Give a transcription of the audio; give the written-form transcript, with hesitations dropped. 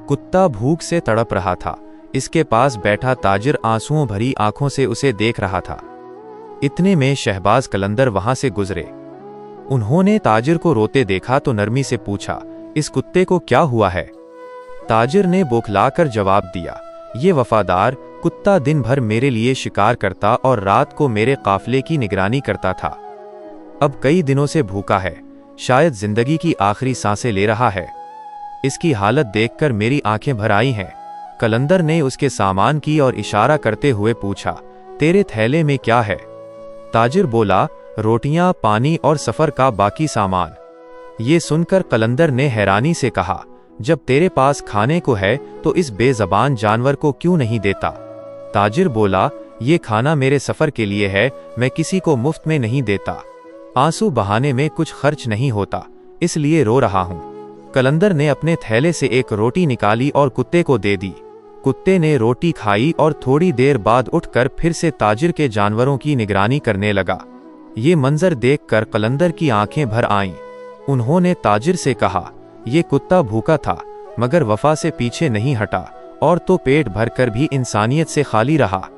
कुत्ता भूख से तड़प रहा था। इसके पास बैठा ताजिर आंसुओं भरी आंखों से उसे देख रहा था। इतने में शहबाज कलंदर वहां से गुजरे। उन्होंने ताजिर को रोते देखा तो नरमी से पूछा, इस कुत्ते को क्या हुआ है? ताजिर ने बौखलाकर जवाब दिया, ये वफादार कुत्ता दिन भर मेरे लिए शिकार करता और रात को मेरे काफिले की निगरानी करता था। अब कई दिनों से भूखा है, शायद जिंदगी की आखिरी सांसें ले रहा है। इसकी हालत देखकर मेरी आंखें भर आई हैं। कलंदर ने उसके सामान की और इशारा करते हुए पूछा, तेरे थैले में क्या है? ताजिर बोला, रोटियां, पानी और सफर का बाकी सामान। ये सुनकर कलंदर ने हैरानी से कहा, जब तेरे पास खाने को है तो इस बेज़बान जानवर को क्यों नहीं देता? ताजिर बोला, ये खाना मेरे सफर के लिए है, मैं किसी को मुफ्त में नहीं देता। आंसू बहाने में कुछ खर्च नहीं होता, इसलिए रो रहा हूं। कलंदर ने अपने थैले से एक रोटी निकाली और कुत्ते को दे दी। कुत्ते ने रोटी खाई और थोड़ी देर बाद उठकर फिर से ताजिर के जानवरों की निगरानी करने लगा। ये मंजर देखकर कलंदर की आंखें भर आईं। उन्होंने ताजिर से कहा, ये कुत्ता भूखा था मगर वफा से पीछे नहीं हटा, और तो पेट भरकर भी इंसानियत से खाली रहा।